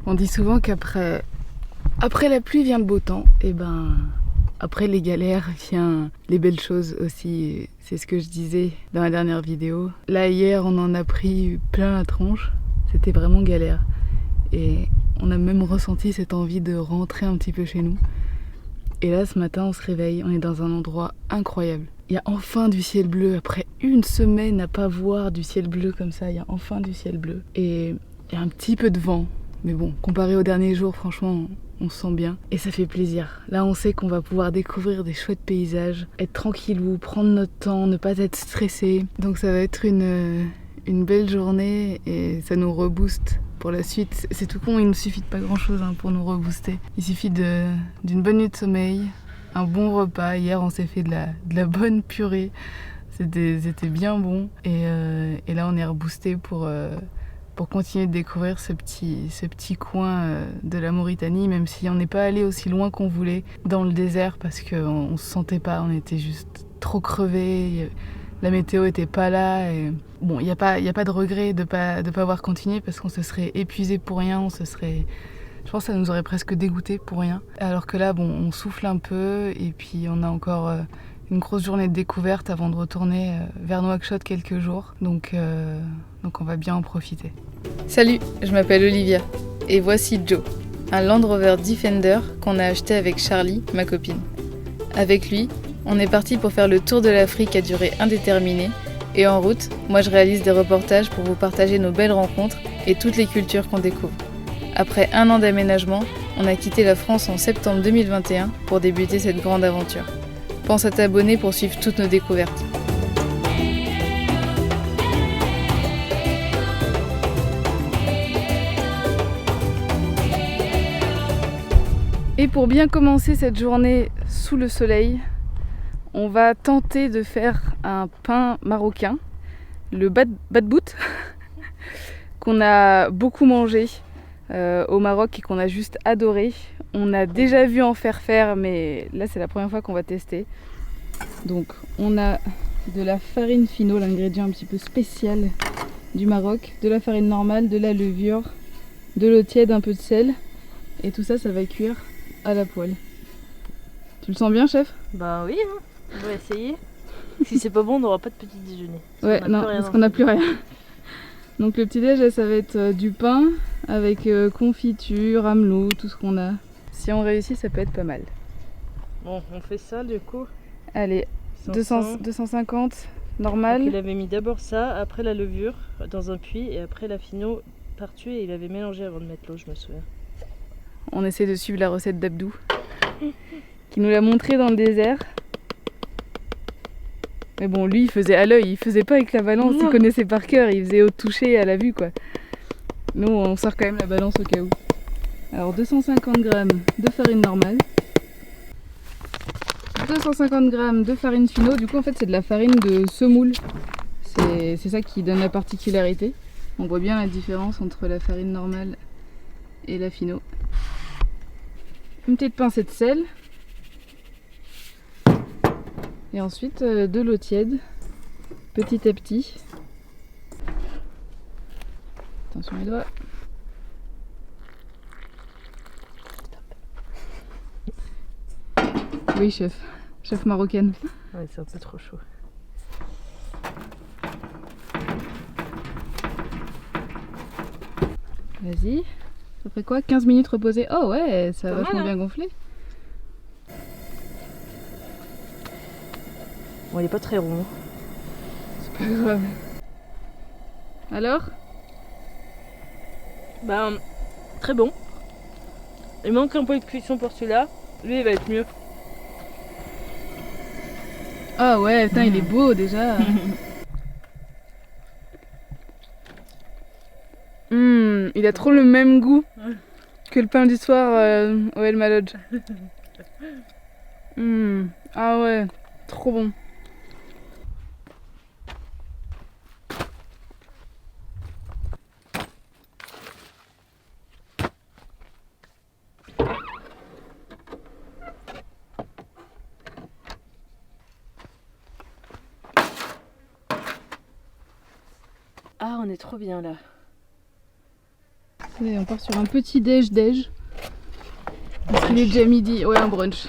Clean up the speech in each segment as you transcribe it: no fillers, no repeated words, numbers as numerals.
On dit souvent qu'après la pluie vient le beau temps. Et ben, après les galères vient les belles choses aussi. C'est ce que je disais dans la dernière vidéo. Là, hier, on en a pris plein la tronche. C'était vraiment galère. Et on a même ressenti cette envie de rentrer un petit peu chez nous. Et là, ce matin, on se réveille. On est dans un endroit incroyable. Il y a enfin du ciel bleu. Après une semaine à pas voir du ciel bleu comme ça, il y a enfin du ciel bleu. Et il y a un petit peu de vent. Mais bon, comparé aux derniers jours, franchement, on se sent bien. Et ça fait plaisir. Là, on sait qu'on va pouvoir découvrir des chouettes paysages, être tranquillou, prendre notre temps, ne pas être stressé. Donc ça va être une belle journée et ça nous rebooste pour la suite. C'est tout con, il ne suffit de pas grand chose pour nous rebooster. Il suffit d'une bonne nuit de sommeil, un bon repas. Hier, on s'est fait de la bonne purée. C'était bien bon. Et là, on est reboosté pour continuer de découvrir ce petit coin de la Mauritanie, même si on n'est pas allé aussi loin qu'on voulait dans le désert parce qu'on ne se sentait pas, on était juste trop crevés. La météo était pas là et bon, il y a pas de regret de pas avoir continué parce qu'on se serait épuisé pour rien, je pense que ça nous aurait presque dégoûté pour rien. Alors que là, bon, on souffle un peu et puis on a encore une grosse journée de découverte avant de retourner vers Nouakchott quelques jours. Donc on va bien en profiter. Salut, je m'appelle Olivia et voici Joe, un Land Rover Defender qu'on a acheté avec Charlie, ma copine. Avec lui, on est parti pour faire le tour de l'Afrique à durée indéterminée et en route, moi je réalise des reportages pour vous partager nos belles rencontres et toutes les cultures qu'on découvre. Après un an d'aménagement, on a quitté la France en septembre 2021 pour débuter cette grande aventure. Pense à t'abonner pour suivre toutes nos découvertes. Et pour bien commencer cette journée sous le soleil, on va tenter de faire un pain marocain, le badbout, qu'on a beaucoup mangé au Maroc et qu'on a juste adoré. On a déjà vu en faire, mais là c'est la première fois qu'on va tester. Donc on a de la farine fino, l'ingrédient un petit peu spécial du Maroc, de la farine normale, de la levure, de l'eau tiède, un peu de sel. Et tout ça, ça va cuire à la poêle. Tu le sens bien, chef? Bah oui, hein. On va essayer. Si c'est pas bon, on n'aura pas de petit déjeuner. Ouais, non, parce qu'on n'a plus rien. Donc le petit déj, ça va être du pain avec confiture, amelot, tout ce qu'on a. Si on réussit, ça peut être pas mal. Bon, on fait ça du coup. Allez, 250, normal. Donc il avait mis d'abord ça, après la levure dans un puits et après la fino par-dessus et il avait mélangé avant de mettre l'eau, je me souviens. On essaie de suivre la recette d'Abdou, qui nous l'a montré dans le désert. Mais bon, lui, il faisait à l'œil, il faisait pas avec la balance, il connaissait par cœur, il faisait au toucher, à la vue, quoi. Nous, on sort quand même la balance au cas où. Alors, 250 g de farine normale, 250 g de farine fino. Du coup, en fait, c'est de la farine de semoule. C'est ça qui donne la particularité. On voit bien la différence entre la farine normale et la fino. Une petite pincée de sel. Et ensuite de l'eau tiède, petit à petit. Attention les doigts. Oui, chef marocaine. Ouais, c'est un peu trop chaud. Vas-y. Ça ferait quoi? 15 minutes reposées? Oh ouais, ça a vachement bien gonflé. Bon, il est pas très rond. C'est pas grave. Alors? Ben, très bon. Il manque un peu de cuisson pour celui-là. Lui, il va être mieux. Ah ouais, putain, il est beau déjà. Il a trop le même goût que le pain du soir au El Malodj. Ah ouais, trop bon. Ah, on est trop bien là. Allez, on part sur un petit déj. Parce qu'il est déjà midi. Ouais, un brunch.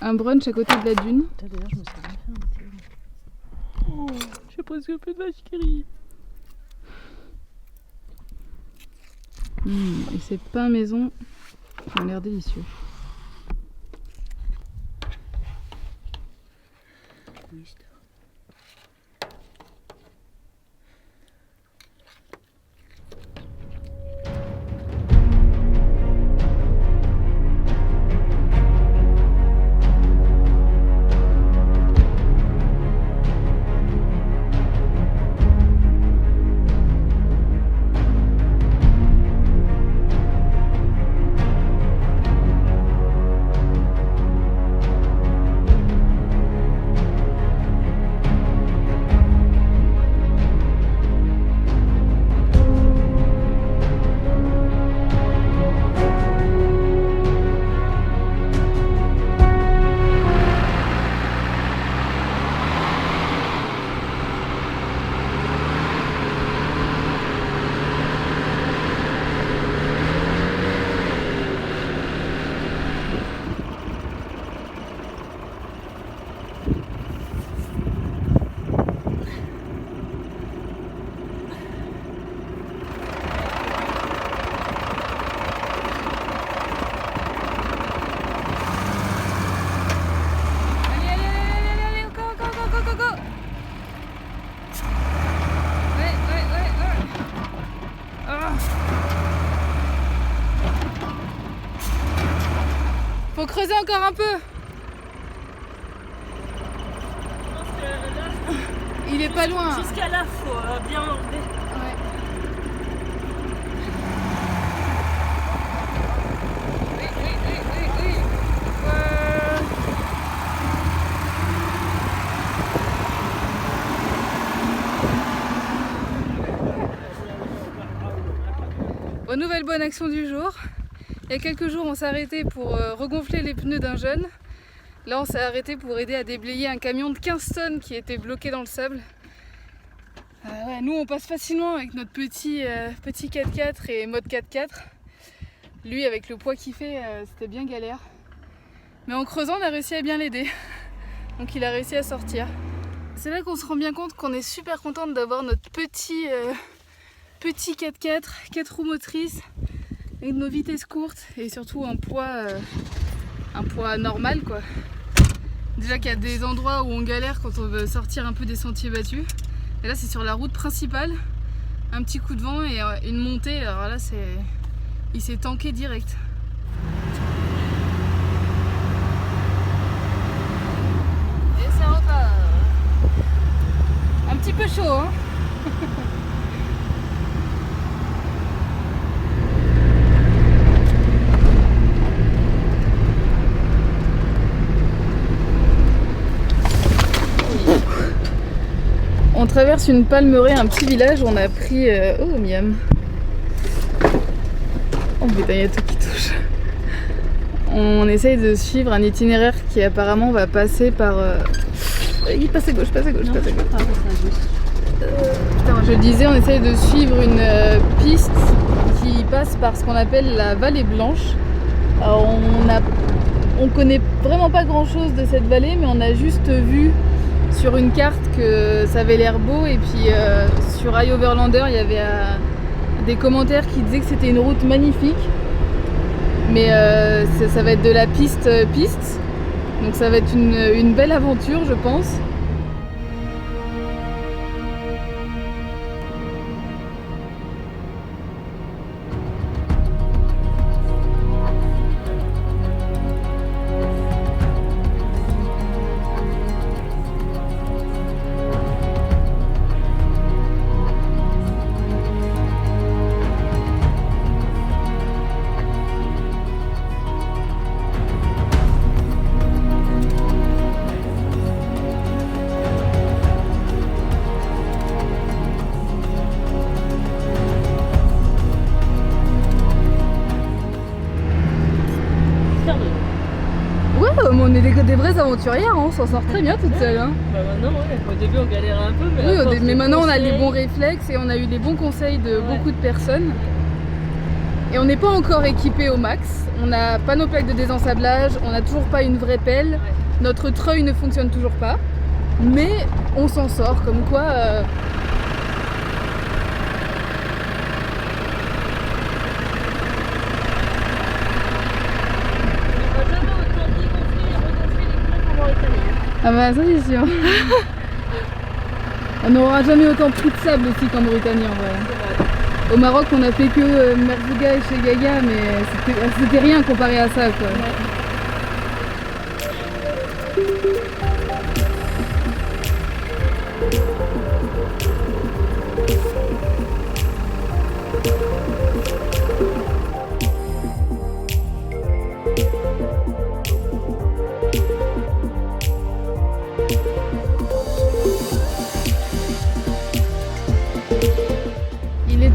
Un brunch à côté de la dune. D'ailleurs, je me suis bien fait un thé. Oh, j'ai presque plus de vache qui rit. Et ces pains maison ont l'air délicieux. Faut creuser encore un peu. Il est pas loin. Jusqu'à là, faut bien enlever. Ouais. Oui. Bonne action du jour. Il y a quelques jours, on s'est arrêté pour regonfler les pneus d'un jeune. Là, on s'est arrêté pour aider à déblayer un camion de 15 tonnes qui était bloqué dans le sable. Ouais, nous, on passe facilement avec notre petit 4x4 et mode 4x4. Lui, avec le poids qu'il fait, c'était bien galère. Mais en creusant, on a réussi à bien l'aider. Donc, il a réussi à sortir. C'est là qu'on se rend bien compte qu'on est super contente d'avoir notre petit 4x4, 4 roues motrices, avec nos vitesses courtes et surtout un poids normal quoi. Déjà qu'il y a des endroits où on galère quand on veut sortir un peu des sentiers battus. Et là c'est sur la route principale, un petit coup de vent et une montée, alors là il s'est tanké direct. Et ça repart. Un petit peu chaud hein. On traverse une palmeraie, un petit village, on a pris... Oh miam. Oh putain, il y a tout qui touche. On essaye de suivre un itinéraire qui apparemment va passer par... Il passe à gauche, passe à gauche. Putain, je le disais, on essaye de suivre une piste qui passe par ce qu'on appelle la vallée blanche. Alors, on connaît vraiment pas grand chose de cette vallée, mais on a juste vu sur une carte que ça avait l'air beau et puis sur iOverlander il y avait des commentaires qui disaient que c'était une route magnifique, mais ça va être de la piste, donc ça va être une belle aventure je pense. des vraies aventurières, hein, on s'en sort très bien toute seule. Hein. Bah maintenant, ouais. Au début, on galérait un peu, mais Oui, mais maintenant on a les bons réflexes et on a eu les bons conseils de beaucoup de personnes. Et on n'est pas encore équipé au max. On n'a pas nos plaques de désensablage, on n'a toujours pas une vraie pelle. Ouais. Notre treuil ne fonctionne toujours pas. Mais on s'en sort, comme quoi... Ah bah ça c'est sûr. On n'aura jamais autant pris de sable aussi qu'en Mauritanie en vrai. Au Maroc on a fait que Merzouga et chez Gaga mais c'était rien comparé à ça quoi. Ouais.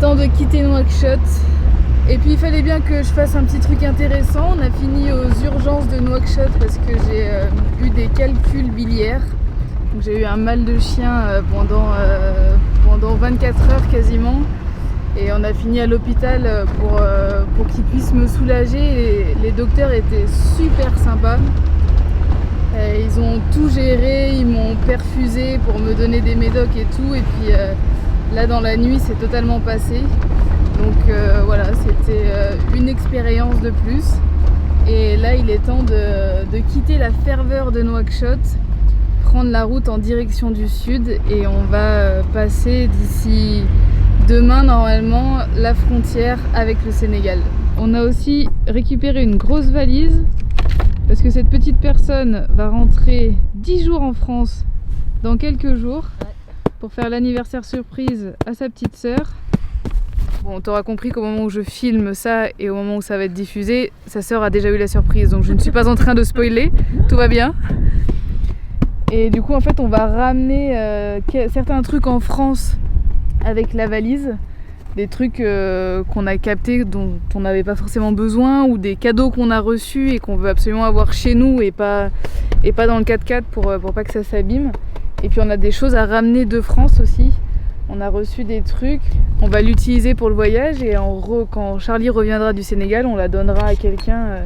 Temps de quitter Nouakchott et puis il fallait bien que je fasse un petit truc intéressant. On a fini aux urgences de Nouakchott parce que j'ai eu des calculs biliaires. J'ai eu un mal de chien pendant 24 heures quasiment et on a fini à l'hôpital pour qu'ils puissent me soulager. Les docteurs étaient super sympas. Ils ont tout géré, ils m'ont perfusé pour me donner des médocs et tout et puis là dans la nuit c'est totalement passé, donc voilà, c'était une expérience de plus et là il est temps de quitter la ferveur de Nouakchott, prendre la route en direction du sud et on va passer d'ici demain normalement la frontière avec le Sénégal. On a aussi récupéré une grosse valise parce que cette petite personne va rentrer 10 jours en France dans quelques jours. Pour faire l'anniversaire surprise à sa petite sœur. Bon, t'auras compris qu'au moment où je filme ça et au moment où ça va être diffusé, sa sœur a déjà eu la surprise, donc je ne suis pas en train de spoiler, tout va bien. Et du coup, en fait, on va ramener certains trucs en France avec la valise, des trucs qu'on a captés dont on n'avait pas forcément besoin, ou des cadeaux qu'on a reçus et qu'on veut absolument avoir chez nous et pas dans le 4x4 pour pas que ça s'abîme. Et puis on a des choses à ramener de France aussi. On a reçu des trucs, on va l'utiliser pour le voyage et quand Charlie reviendra du Sénégal, on la donnera à quelqu'un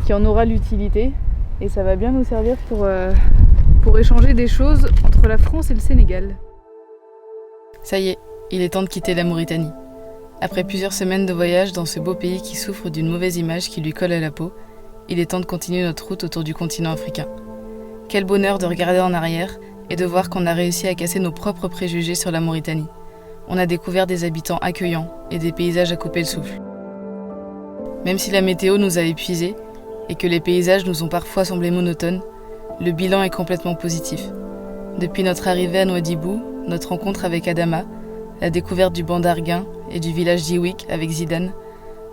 qui en aura l'utilité. Et ça va bien nous servir pour échanger des choses entre la France et le Sénégal. Ça y est, il est temps de quitter la Mauritanie. Après plusieurs semaines de voyage dans ce beau pays qui souffre d'une mauvaise image qui lui colle à la peau, il est temps de continuer notre route autour du continent africain. Quel bonheur de regarder en arrière et de voir qu'on a réussi à casser nos propres préjugés sur la Mauritanie. On a découvert des habitants accueillants et des paysages à couper le souffle. Même si la météo nous a épuisés et que les paysages nous ont parfois semblé monotones, le bilan est complètement positif. Depuis notre arrivée à Nouadhibou, notre rencontre avec Adama, la découverte du banc d'Arguin et du village d'Iwik avec Zidane,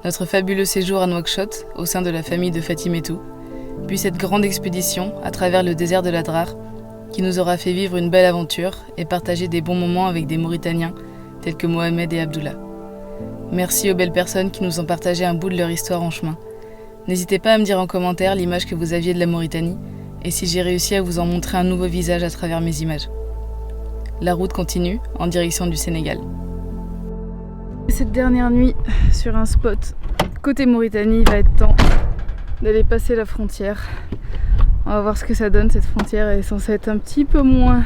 notre fabuleux séjour à Nouakchott au sein de la famille de Fatimetou, puis cette grande expédition à travers le désert de l'Adrar qui nous aura fait vivre une belle aventure et partager des bons moments avec des Mauritaniens tels que Mohamed et Abdullah. Merci aux belles personnes qui nous ont partagé un bout de leur histoire en chemin. N'hésitez pas à me dire en commentaire l'image que vous aviez de la Mauritanie et si j'ai réussi à vous en montrer un nouveau visage à travers mes images. La route continue en direction du Sénégal. Cette dernière nuit sur un spot côté Mauritanie, il va être temps d'aller passer la frontière. On va voir ce que ça donne. Cette frontière est censée être un petit peu moins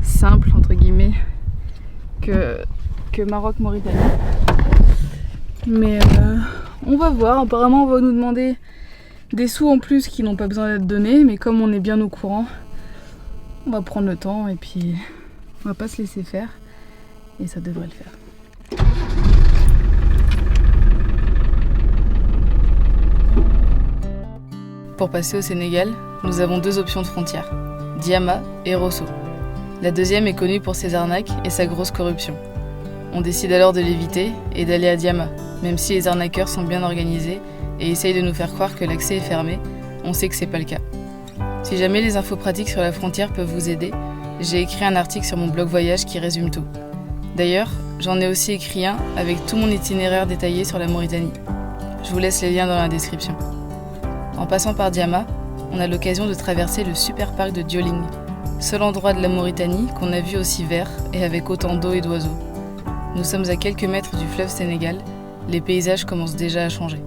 simple entre guillemets que Maroc-Mauritanie. Mais on va voir. Apparemment on va nous demander des sous en plus qui n'ont pas besoin d'être donnés, mais comme on est bien au courant, on va prendre le temps et puis on va pas se laisser faire et ça devrait le faire. Pour passer au Sénégal, nous avons deux options de frontières, Diama et Rosso. La deuxième est connue pour ses arnaques et sa grosse corruption. On décide alors de l'éviter et d'aller à Diama, même si les arnaqueurs sont bien organisés et essayent de nous faire croire que l'accès est fermé, on sait que c'est pas le cas. Si jamais les infos pratiques sur la frontière peuvent vous aider, j'ai écrit un article sur mon blog voyage qui résume tout. D'ailleurs, j'en ai aussi écrit un avec tout mon itinéraire détaillé sur la Mauritanie. Je vous laisse les liens dans la description. En passant par Diama, on a l'occasion de traverser le super parc de Dioling, seul endroit de la Mauritanie qu'on a vu aussi vert et avec autant d'eau et d'oiseaux. Nous sommes à quelques mètres du fleuve Sénégal, les paysages commencent déjà à changer.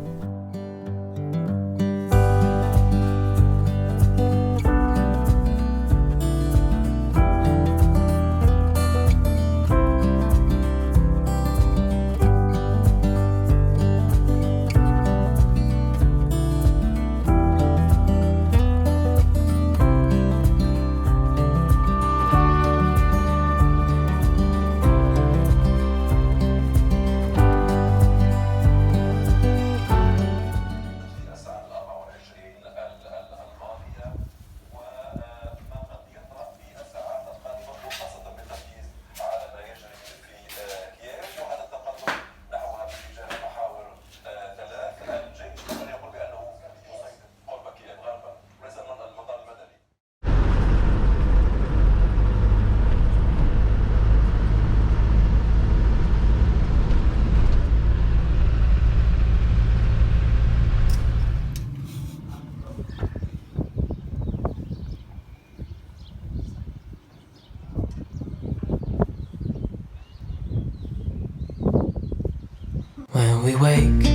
When we wake,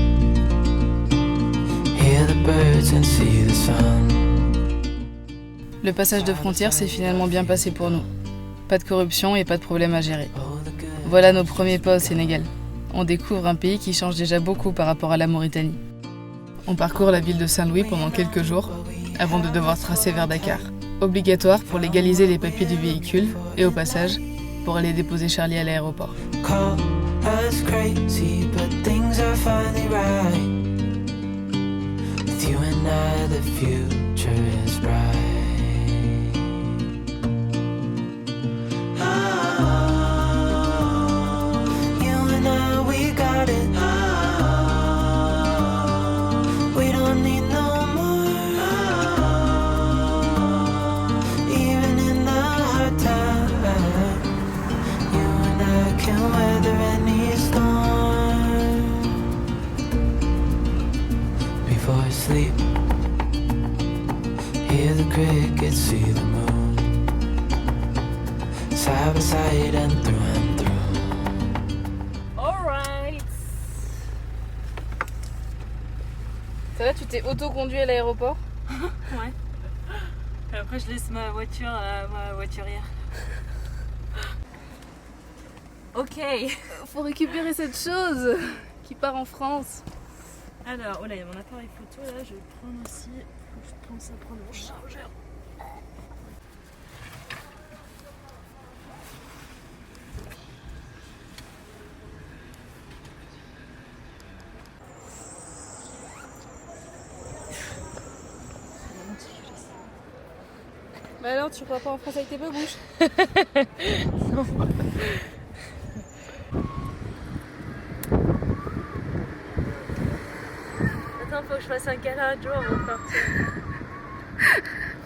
hear the birds and see the sun. Le passage de frontière s'est finalement bien passé pour nous. Pas de corruption et pas de problème à gérer. Voilà nos premiers pas au Sénégal. On découvre un pays qui change déjà beaucoup par rapport à la Mauritanie. On parcourt la ville de Saint-Louis pendant quelques jours avant de devoir tracer vers Dakar. Obligatoire pour légaliser les papiers du véhicule et au passage pour aller déposer Charlie à l'aéroport. Call us crazy, but things are finally right. With you and I, the future is bright. You and I, we got it. We don't need no more. Even in the hard time, you and I can weather any storm. Before I sleep, hear the crickets, see the moon. Side by side and through and through. Alright. Ça va, tu t'es auto-conduit à l'aéroport? Ouais. Et après, je laisse ma voiture à ma voiturière. Ok. Faut récupérer cette chose qui part en France. Alors, oh là, il y a mon appareil photo là, je vais le prendre aussi. Faut que je pense à prendre mon chargeur. Bah alors, tu crois pas en France avec tes babouches? Attends, faut que je fasse un câlin à Joe avant de partir.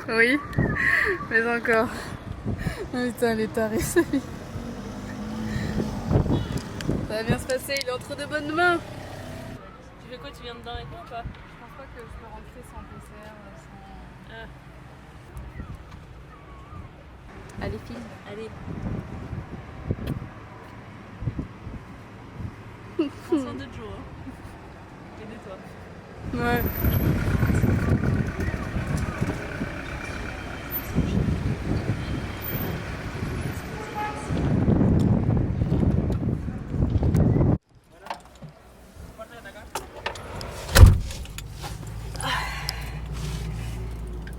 Oui, mais encore. Oh, putain, les tarés, ça va bien se passer, il est entre de bonnes mains. Tu fais quoi? Tu viens dedans avec moi ou pas? Je pense pas que je peux rentrer sans PCR, sans... Ah. Allez, file. Allez. Prends soin de Joe, hein. Et de toi. Ouais.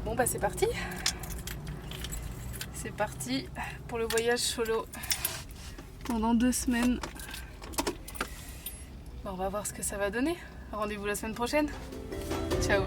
Bon bah c'est parti. C'est parti pour le voyage solo pendant 2 semaines. Bon, on va voir ce que ça va donner. Rendez-vous la semaine prochaine. Ciao.